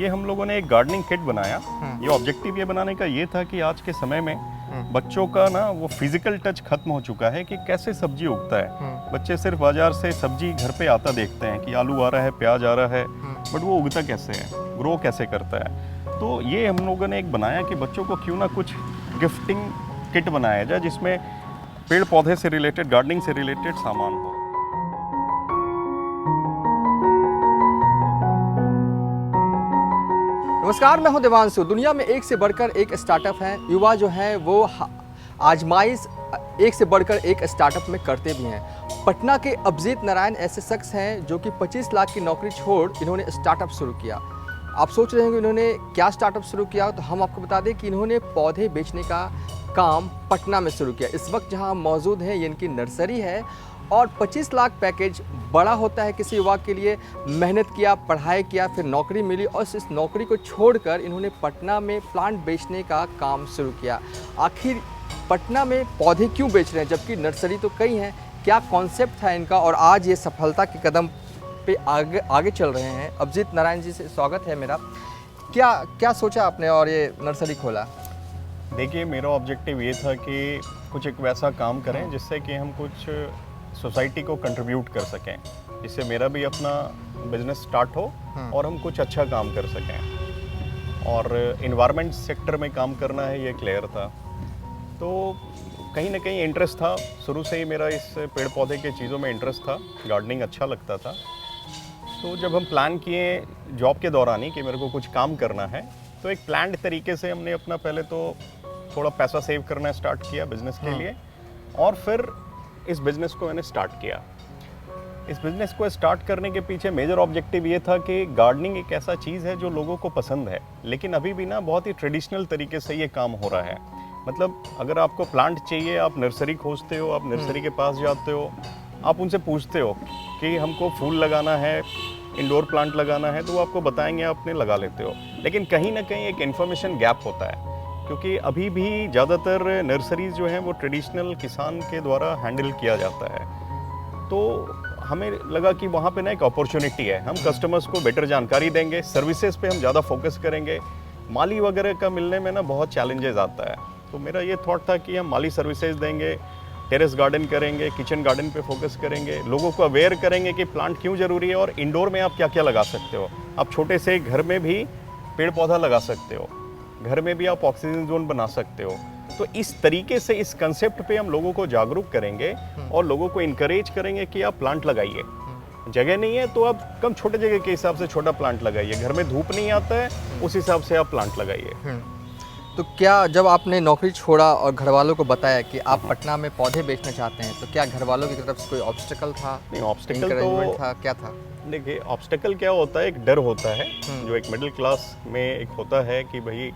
ये हम लोगों ने एक गार्डनिंग किट बनाया। ये ऑब्जेक्टिव ये बनाने का ये था कि आज के समय में बच्चों का ना वो फिजिकल टच खत्म हो चुका है कि कैसे सब्जी उगता है। बच्चे सिर्फ बाजार से सब्जी घर पे आता देखते हैं कि आलू आ रहा है, प्याज आ रहा है, बट वो उगता कैसे है, ग्रो कैसे करता है। तो ये हम लोगों ने एक बनाया कि बच्चों को क्यों ना कुछ गिफ्टिंग किट बनाया जाए जिसमें पेड़ पौधे से रिलेटेड, गार्डनिंग से रिलेटेड सामान हो। नमस्कार, मैं हूं देवांशु। दुनिया में एक से बढ़कर एक स्टार्टअप है। युवा जो है वो आजमाइश एक से बढ़कर एक स्टार्टअप में करते भी हैं। पटना के अभिजीत नारायण ऐसे शख्स हैं जो कि 25 लाख की नौकरी छोड़ इन्होंने स्टार्टअप शुरू किया। आप सोच रहे होंगे इन्होंने क्या स्टार्टअप शुरू किया, तो हम आपको बता दें कि इन्होंने पौधे बेचने का काम पटना में शुरू किया। इस वक्त जहां मौजूद है ये इनकी नर्सरी है और 25 लाख पैकेज बड़ा होता है किसी युवा के लिए। मेहनत किया, पढ़ाई किया, फिर नौकरी मिली और इस नौकरी को छोड़कर इन्होंने पटना में प्लांट बेचने का काम शुरू किया। आखिर पटना में पौधे क्यों बेच रहे हैं जबकि नर्सरी तो कई हैं? क्या कॉन्सेप्ट था इनका और आज ये सफलता के कदम पे आगे चल रहे हैं। अभिजीत नारायण जी से स्वागत है मेरा। क्या सोचा आपने और ये नर्सरी खोला? देखिए, मेरा ऑब्जेक्टिव ये था कि कुछ एक वैसा काम करें जिससे कि हम कुछ सोसाइटी को कंट्रीब्यूट कर सकें, जिससे मेरा भी अपना बिजनेस स्टार्ट हो और हम कुछ अच्छा काम कर सकें। और इन्वायरमेंट सेक्टर में काम करना है ये क्लियर था। तो कहीं ना कहीं इंटरेस्ट था, शुरू से ही मेरा इस पेड़ पौधे के चीज़ों में इंटरेस्ट था, गार्डनिंग अच्छा लगता था। तो जब हम प्लान किए जॉब के दौरान ही कि मेरे को कुछ काम करना है, तो एक प्लान्ड तरीके से हमने अपना पहले तो थोड़ा पैसा सेव करना स्टार्ट किया बिज़नेस के लिए, और फिर इस बिज़नेस को मैंने स्टार्ट किया। इस बिज़नेस को स्टार्ट करने के पीछे मेजर ऑब्जेक्टिव ये था कि गार्डनिंग एक ऐसा चीज़ है जो लोगों को पसंद है, लेकिन अभी भी ना बहुत ही ट्रेडिशनल तरीके से ये काम हो रहा है। मतलब अगर आपको प्लांट चाहिए, आप नर्सरी खोजते हो, आप नर्सरी के पास जाते हो, आप उनसे पूछते हो कि हमको फूल लगाना है, इंडोर प्लांट लगाना है, तो वो आपको बताएंगे, आप अपने लगा लेते हो। लेकिन कहीं ना कहीं एक इन्फॉर्मेशन गैप होता है, क्योंकि अभी भी ज़्यादातर नर्सरीज जो हैं वो ट्रेडिशनल किसान के द्वारा हैंडल किया जाता है। तो हमें लगा कि वहाँ पे ना एक अपॉर्चुनिटी है, हम कस्टमर्स को बेटर जानकारी देंगे, सर्विसेज पे हम ज़्यादा फोकस करेंगे। माली वगैरह का मिलने में ना बहुत चैलेंजेस आता है। तो मेरा ये थॉट था कि हम माली सर्विसेज देंगे, टेरेस गार्डन करेंगे, किचन गार्डन पे फोकस करेंगे, लोगों को अवेयर करेंगे कि प्लांट क्यों ज़रूरी है और इंडोर में आप क्या क्या लगा सकते हो। आप छोटे से घर में भी पेड़ पौधा लगा सकते हो, घर में भी आप ऑक्सीजन जोन बना सकते हो। तो इस तरीके से इस कंसेप्ट पे हम लोगों को जागरूक करेंगे और लोगों को इनकरेज करेंगे कि आप प्लांट लगाइए। जगह नहीं है तो आप कम छोटे जगह के हिसाब से छोटा प्लांट लगाइए, घर में धूप नहीं आता है उस हिसाब से आप प्लांट लगाइए। तो क्या जब आपने नौकरी छोड़ा और घर वालों को बताया कि आप पटना में पौधे बेचना चाहते हैं, तो क्या घर वालों की तरफ से कोई ऑब्स्टिकल था? नहीं, ऑब्स्टिकल तो था, क्या था? देखिए, ऑब्स्टिकल क्या होता है, एक डर होता है जो एक मिडिल क्लास में एक होता है कि भाई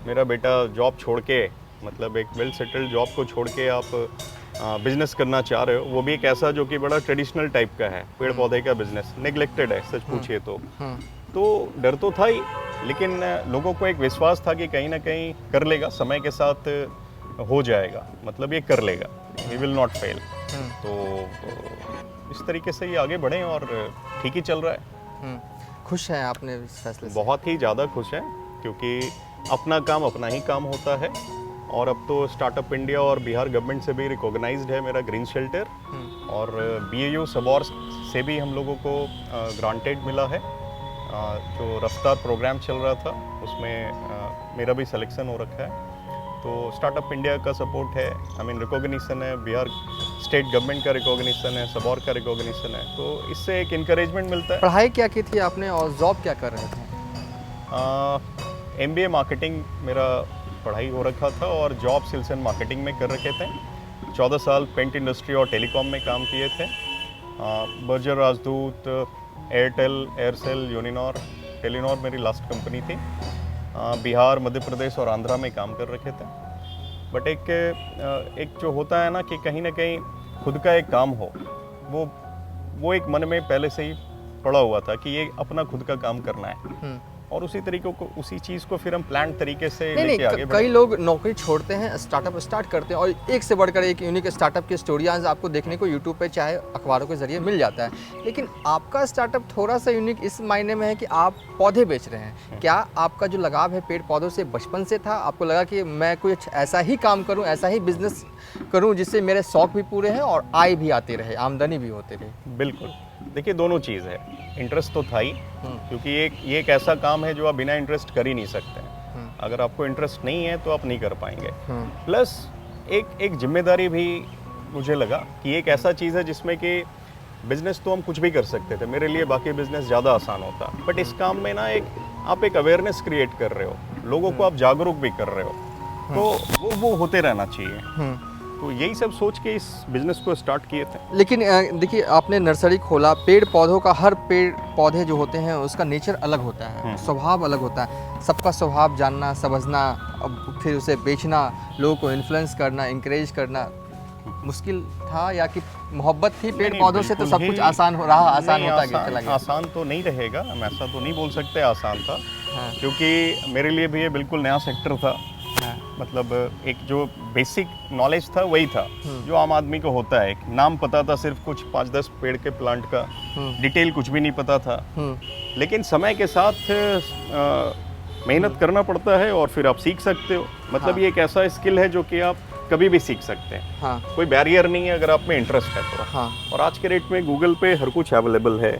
मेरा बेटा जॉब छोड़ के, मतलब एक वेल सेटल्ड जॉब को छोड़ के आप बिजनेस करना चाह रहे हो, वो भी एक ऐसा जो कि बड़ा ट्रेडिशनल टाइप का है, पेड़ पौधे का बिजनेस नेग्लेक्टेड है सच पूछिए तो डर तो था ही, लेकिन लोगों को एक विश्वास था कि कहीं ना कहीं कर लेगा, समय के साथ हो जाएगा, मतलब ये कर लेगा, ही विल नॉट फेल। तो इस तरीके से ये आगे बढ़े और ठीक ही चल रहा है। खुश हैं आपने इस फैसले से? बहुत ही ज़्यादा खुश हैं, क्योंकि अपना काम अपना ही काम होता है। और अब तो स्टार्टअप इंडिया और बिहार गवर्नमेंट से भी रिकॉग्नाइज्ड है मेरा ग्रीन शेल्टर, और BAU सबॉर से भी हम लोगों को ग्रांटेड मिला है। जो रफ्तार प्रोग्राम चल रहा था उसमें मेरा भी सिलेक्शन हो रखा है। तो स्टार्टअप इंडिया का सपोर्ट है, आई मीन रिकॉग्निशन है, बिहार स्टेट गवर्नमेंट का रिकॉग्निशन है, सबॉर का रिकॉग्निशन है, तो इससे एक इनकरेजमेंट मिलता है। पढ़ाई क्या की थी आपने और जॉब क्या कर रहे थे? MBA मार्केटिंग मेरा पढ़ाई हो रखा था और जॉब सेल्स एंड मार्केटिंग में कर रखे थे। 14 साल पेंट इंडस्ट्री और टेलीकॉम में काम किए थे। बर्जर, राजदूत, एयरटेल, एयरसेल, यूनिनॉर, टेलीनॉर मेरी लास्ट कंपनी थी। बिहार, मध्य प्रदेश और आंध्रा में काम कर रखे थे। बट एक जो होता है ना कि कहीं ना कहीं खुद का एक काम हो, वो एक मन में पहले से ही पड़ा हुआ था कि ये अपना खुद का काम करना है। और उसी तरीके को, उसी चीज़ को फिर हम प्लान तरीके से नहीं लेके आगे कई बढ़ेंगे। लोग नौकरी छोड़ते हैं, स्टार्टअप स्टार्ट करते हैं और एक से बढ़कर एक यूनिक स्टार्टअप की स्टोरीज आपको देखने को यूट्यूब पे चाहे अखबारों के जरिए मिल जाता है। लेकिन आपका स्टार्टअप थोड़ा सा यूनिक इस मायने में है कि आप पौधे बेच रहे हैं। क्या आपका जो लगाव है पेड़ पौधों से बचपन से था? आपको लगा कि मैं कुछ ऐसा ही काम करूं, ऐसा ही बिजनेस करूं जिससे मेरे शौक भी पूरे हैं और आय भी आती रहे, आमदनी भी होती रहे? बिल्कुल, देखिए दोनों चीज़ है। इंटरेस्ट तो था ही, क्योंकि ये एक ऐसा काम है जो आप बिना इंटरेस्ट कर ही नहीं सकते हैं। अगर आपको इंटरेस्ट नहीं है तो आप नहीं कर पाएंगे। प्लस एक जिम्मेदारी भी मुझे लगा कि एक ऐसा चीज़ है जिसमें कि बिजनेस तो हम कुछ भी कर सकते थे, मेरे लिए बाकी बिजनेस ज़्यादा आसान होता, बट इस काम में ना आप एक अवेयरनेस क्रिएट कर रहे हो, लोगों को आप जागरूक भी कर रहे हो, तो वो होते रहना चाहिए। तो यही सब सोच के इस बिजनेस को स्टार्ट किए थे। लेकिन देखिए आपने नर्सरी खोला, पेड़ पौधों का, हर पेड़ पौधे जो होते हैं उसका नेचर अलग होता है, स्वभाव अलग होता है। सबका स्वभाव जानना, समझना, अब फिर उसे बेचना, लोगों को इन्फ्लुएंस करना, इंकरेज करना मुश्किल था या कि मोहब्बत थी पेड़ पौधों से तो सब कुछ आसान हो रहा, आसान होता चला गया? आसान तो नहीं रहेगा, हम ऐसा तो नहीं बोल सकते आसान था। क्योंकि मेरे लिए भी ये बिल्कुल नया सेक्टर था। मतलब एक जो बेसिक नॉलेज था वही था जो आम आदमी को होता है। एक नाम पता था सिर्फ कुछ 5-10 पेड़ के प्लांट का, डिटेल कुछ भी नहीं पता था। लेकिन समय के साथ मेहनत करना पड़ता है और फिर आप सीख सकते हो। मतलब ये एक ऐसा स्किल है जो कि आप कभी भी सीख सकते हैं। कोई बैरियर नहीं है अगर आप में इंटरेस्ट है तो। और आज के डेट में गूगल पे हर कुछ अवेलेबल है।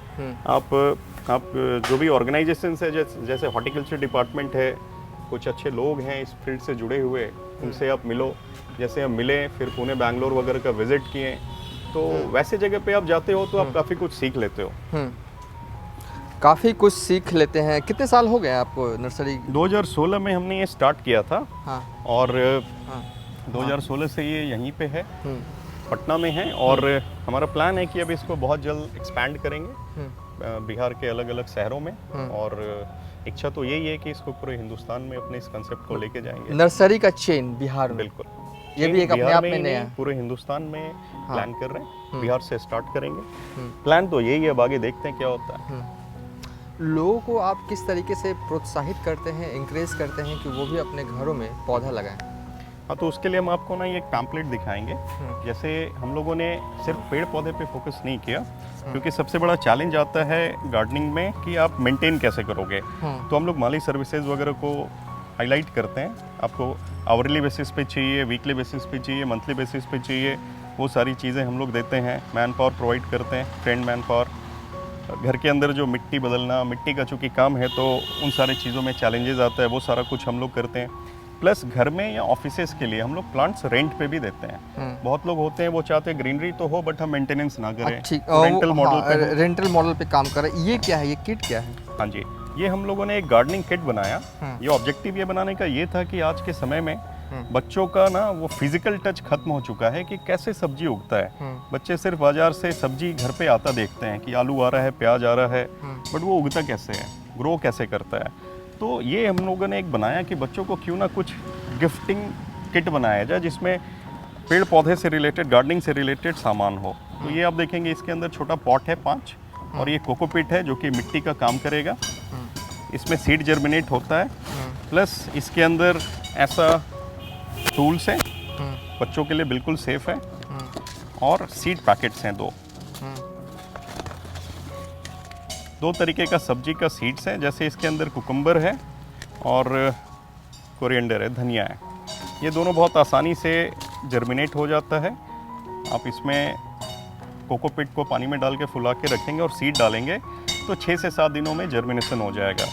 आप जो भी ऑर्गेनाइजेशन है, जैसे हॉर्टिकल्चर डिपार्टमेंट है, कुछ अच्छे लोग हैं इस फील्ड से जुड़े हुए, उनसे आप मिलो। जैसे हम मिले, फिर पुणे बैंगलोर वगैरह का विजिट किए, तो वैसे जगह पे आप जाते हो तो आप काफ़ी कुछ सीख लेते हो। काफ़ी कुछ सीख लेते हैं। कितने साल हो गए आपको नर्सरी? 2016 में हमने ये स्टार्ट किया था। और 2016 से ये यहीं पे है, पटना में है। और हमारा प्लान है कि अब इसको बहुत जल्द एक्सपैंड करेंगे बिहार के अलग अलग शहरों में। और इच्छा तो यही है कि इसको पूरे हिंदुस्तान में अपने इस कंसेप्ट को लेके जाएंगे। नर्सरी का चेन बिहार में? बिल्कुल, ये भी एक अपने आप में नया, पूरे हिंदुस्तान में प्लान कर रहे हैं। बिहार से स्टार्ट करेंगे, प्लान तो यही है, अब आगे देखते हैं क्या होता है। लोगों को आप किस तरीके से प्रोत्साहित करते हैं, इंकरेज करते हैं कि वो भी अपने घरों में पौधा लगाएं? हाँ, तो उसके लिए हम आपको ना ये एक पैम्पलेट दिखाएंगे। जैसे हम लोगों ने सिर्फ पेड़ पौधे पे फोकस नहीं किया, क्योंकि सबसे बड़ा चैलेंज आता है गार्डनिंग में कि आप मेंटेन कैसे करोगे। तो हम लोग माली सर्विसेज वगैरह को हाईलाइट करते हैं। आपको आवरली बेसिस पे चाहिए, वीकली बेसिस पे चाहिए, मंथली बेसिस पे चाहिए, वो सारी चीज़ें हम लोग देते हैं। मैन पावर प्रोवाइड करते हैं, ट्रेंड मैन पावर। घर के अंदर जो मिट्टी बदलना, मिट्टी का चूँकि काम है तो उन सारी चीज़ों में चैलेंजेस आता है, वो सारा कुछ हम लोग करते हैं। प्लस घर में या ऑफिसेस के लिए हम लोग प्लांट्स रेंट पे भी देते हैं। बहुत लोग होते हैं वो चाहते हैं ग्रीनरी तो हो बट हम मेंटेनेंस ना करें, रेंटल मॉडल पे। रेंटल मॉडल पे काम कर रहे हैं। ये क्या है, ये किट क्या है? हाँ जी, ये हम लोगों ने एक गार्डनिंग किट बनाया। ये ऑब्जेक्टिव ये बनाने का ये था कि आज के समय में बच्चों का ना वो फिजिकल टच खत्म हो चुका है कि कैसे सब्जी उगता है। बच्चे सिर्फ बाजार से सब्जी घर पे आता देखते हैं कि आलू आ रहा है, प्याज आ रहा है, बट वो उगता कैसे है, ग्रो कैसे करता है। तो ये हम लोगों ने एक बनाया कि बच्चों को क्यों ना कुछ गिफ्टिंग किट बनाया जाए जिसमें पेड़ पौधे से रिलेटेड, गार्डनिंग से रिलेटेड सामान हो। तो ये आप देखेंगे इसके अंदर छोटा पॉट है 5, और ये कोकोपीट है जो कि मिट्टी का काम करेगा। इसमें सीड जर्मिनेट होता है, प्लस इसके अंदर ऐसा टूल्स है, बच्चों के लिए बिल्कुल सेफ है। और सीड पैकेट्स हैं 2 तरीके का सब्जी का सीड्स है। जैसे इसके अंदर कुकम्बर है और कोरिएंडर है, धनिया है। ये दोनों बहुत आसानी से जर्मिनेट हो जाता है। आप इसमें कोकोपीट को पानी में डाल के फुला के रखेंगे और सीड डालेंगे तो 6 से 7 दिनों में जर्मिनेशन हो जाएगा।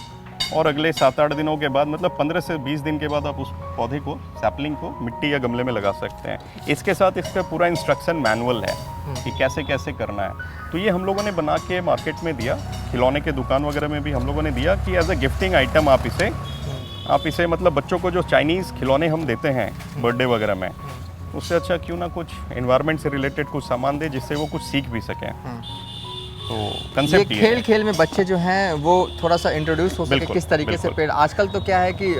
और अगले 7-8 दिनों के बाद, मतलब 15 से 20 दिन के बाद आप उस पौधे को, सैपलिंग को मिट्टी या गमले में लगा सकते हैं। इसके साथ इसका पूरा इंस्ट्रक्शन मैनुअल है कि कैसे कैसे करना है। तो ये हम लोगों ने बना के मार्केट में दिया, खिलौने के दुकान वगैरह में भी हम लोगों ने दिया कि एज अ गिफ्टिंग आइटम आप इसे मतलब बच्चों को जो चाइनीज़ खिलौने हम देते हैं बर्थडे वगैरह में, उससे अच्छा क्यों ना कुछ एनवायरनमेंट से रिलेटेड कुछ सामान दे जिससे वो कुछ सीख भी सकें। तो कंसेप्ट ये खेल में बच्चे जो हैं वो थोड़ा सा इंट्रोड्यूस हो सके किस तरीके से पेड़। आजकल तो क्या है कि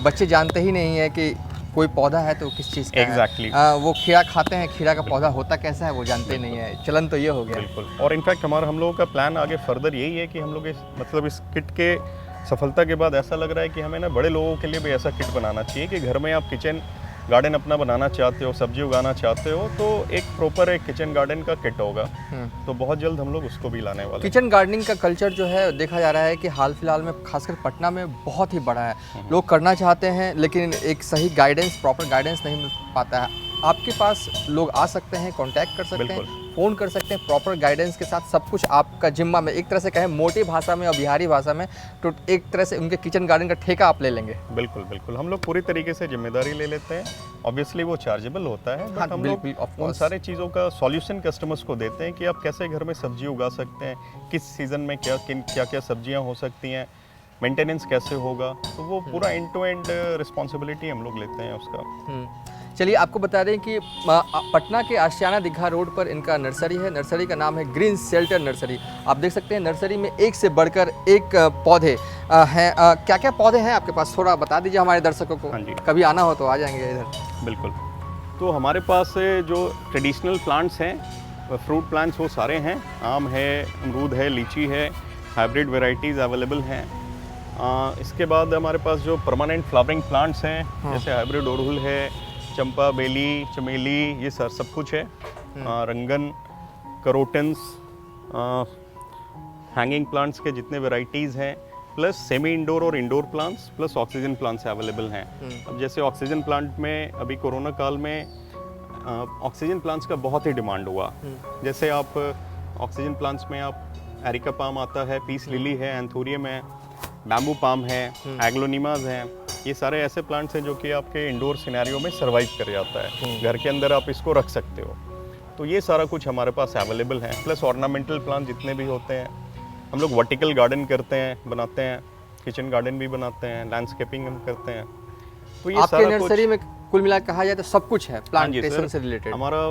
बच्चे जानते ही नहीं है कि कोई पौधा है तो किस चीज़ का एग्जैक्टली वो खीरा खाते हैं, खीरा का पौधा होता कैसा है वो जानते नहीं है। चलन तो ये हो गया। बिल्कुल। और इनफैक्ट हम लोगों का प्लान आगे फर्दर यही है कि हम लोग इस किट के सफलता के बाद ऐसा लग रहा है कि हमें ना बड़े लोगों के लिए भी ऐसा किट बनाना चाहिए कि घर में आप किचन गार्डन अपना बनाना चाहते हो, सब्जी उगाना चाहते हो, तो एक प्रॉपर एक किचन गार्डन का किट होगा। तो बहुत जल्द हम लोग उसको भी लाने वाले हैं। किचन गार्डनिंग का कल्चर जो है देखा जा रहा है कि हाल फिलहाल में खासकर पटना में बहुत ही बड़ा है। लोग करना चाहते हैं लेकिन एक सही गाइडेंस, प्रॉपर गाइडेंस नहीं मिल पाता है। आपके पास लोग आ सकते हैं, कांटेक्ट कर सकते हैं, फ़ोन कर सकते हैं, प्रॉपर गाइडेंस के साथ सब कुछ आपका जिम्मा में, एक तरह से कहें मोटी भाषा में और बिहारी भाषा में, तो एक तरह से उनके किचन गार्डन का ठेका आप ले लेंगे। बिल्कुल बिल्कुल, हम लोग पूरी तरीके से जिम्मेदारी ले लेते हैं। ऑब्वियसली वो चार्जेबल होता है, बट हम लोग उन सारे चीज़ों का सॉल्यूशन कस्टमर्स को देते हैं कि आप कैसे घर में सब्जी उगा सकते हैं, किस सीज़न में क्या क्या सब्जियां हो सकती हैं, मेंटेनेंस कैसे होगा, तो वो पूरा एंड टू एंड रिस्पॉन्सिबिलिटी हम लोग लेते हैं उसका। चलिए आपको बता दें कि पटना के आशियाना दीघा रोड पर इनका नर्सरी है। नर्सरी का नाम है ग्रीन शेल्टर नर्सरी। आप देख सकते हैं नर्सरी में एक से बढ़कर एक पौधे हैं। क्या क्या पौधे हैं आपके पास, थोड़ा बता दीजिए हमारे दर्शकों को। हाँ जी, कभी आना हो तो आ जाएंगे इधर। बिल्कुल। तो हमारे पास जो ट्रेडिशनल प्लांट्स हैं, फ्रूट प्लांट्स, वो सारे हैं। आम है, अमरूद है, लीची है, हाइब्रिड वेराइटीज़ अवेलेबल हैं। इसके बाद हमारे पास जो परमानेंट फ्लावरिंग प्लांट्स हैं, जैसे हाइब्रिड अड़हुल है, चंपा, बेली, चमेली, ये सब कुछ है। रंगन, करोटन्स, हैंगिंग प्लांट्स के जितने वैरायटीज़ हैं, प्लस सेमी इंडोर और indoor plants, plus oxygen plants available हैं। अब जैसे ऑक्सीजन प्लांट में अभी कोरोना काल में ऑक्सीजन प्लांट्स का बहुत ही डिमांड हुआ। जैसे आप ऑक्सीजन प्लांट्स में आप एरिका पाम आता है, पीस लिली है, एंथोरियम है, बैम्बू पाम है, एग्लोनिमास हैं। ये सारे ऐसे प्लांट्स हैं जो कि आपके इंडोर सिनेरियो में सर्वाइव कर जाता है। घर के अंदर आप इसको रख सकते हो। तो ये सारा कुछ हमारे पास अवेलेबल है। प्लस ऑर्नामेंटल प्लांट जितने भी होते हैं, हम लोग वर्टिकल गार्डन करते हैं, बनाते हैं, किचन गार्डन भी बनाते हैं, लैंडस्केपिंग हम करते हैं। तो ये आपके नर्सरी में कुल मिला कहा जाए तो सब कुछ है प्लांटेशन से रिलेटेड। हमारा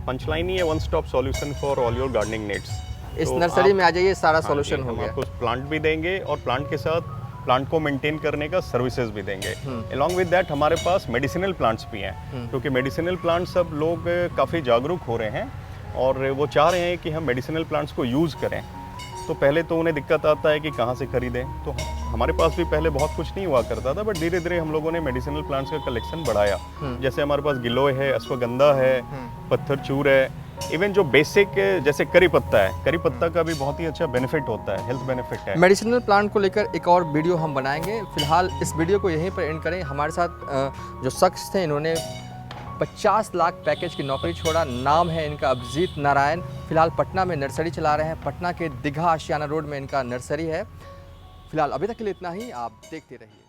पंचलाइन ही है, one stop solution for all your gardening needs. इस नर्सरी में आ जाइए, सारा सॉल्यूशन हो गया। हम आपको प्लांट भी देंगे और प्लांट के साथ प्लांट को मेंटेन करने का सर्विसेज भी देंगे। अलॉन्ग विद दैट हमारे पास मेडिसिनल प्लांट्स भी हैं, क्योंकि मेडिसिनल प्लांट्स अब लोग काफ़ी जागरूक हो रहे हैं और वो चाह रहे हैं कि हम मेडिसिनल प्लांट्स को यूज़ करें। तो पहले तो उन्हें दिक्कत आता है कि कहाँ से खरीदें। तो हमारे पास भी पहले बहुत कुछ नहीं हुआ करता था, बट धीरे धीरे हम लोगों ने मेडिसिनल प्लांट्स का कलेक्शन बढ़ाया। जैसे हमारे पास गिलोय है, अश्वगंधा है, पत्थर चूर है, इवन जो बेसिक जैसे करी पत्ता है, करी पत्ता का भी बहुत ही अच्छा बेनिफिट होता है, हेल्थ बेनिफिट है। मेडिसिनल प्लांट को लेकर एक और वीडियो हम बनाएंगे। फिलहाल इस वीडियो को यहीं पर एंड करें। हमारे साथ जो शख्स थे, इन्होंने 50 लाख पैकेज की नौकरी छोड़ा। नाम है इनका अभिजीत नारायण। फिलहाल पटना में नर्सरी चला रहे हैं। पटना के दीघा आशियाना रोड में इनका नर्सरी है। फिलहाल अभी तक के लिए इतना ही। आप देखते रहिए।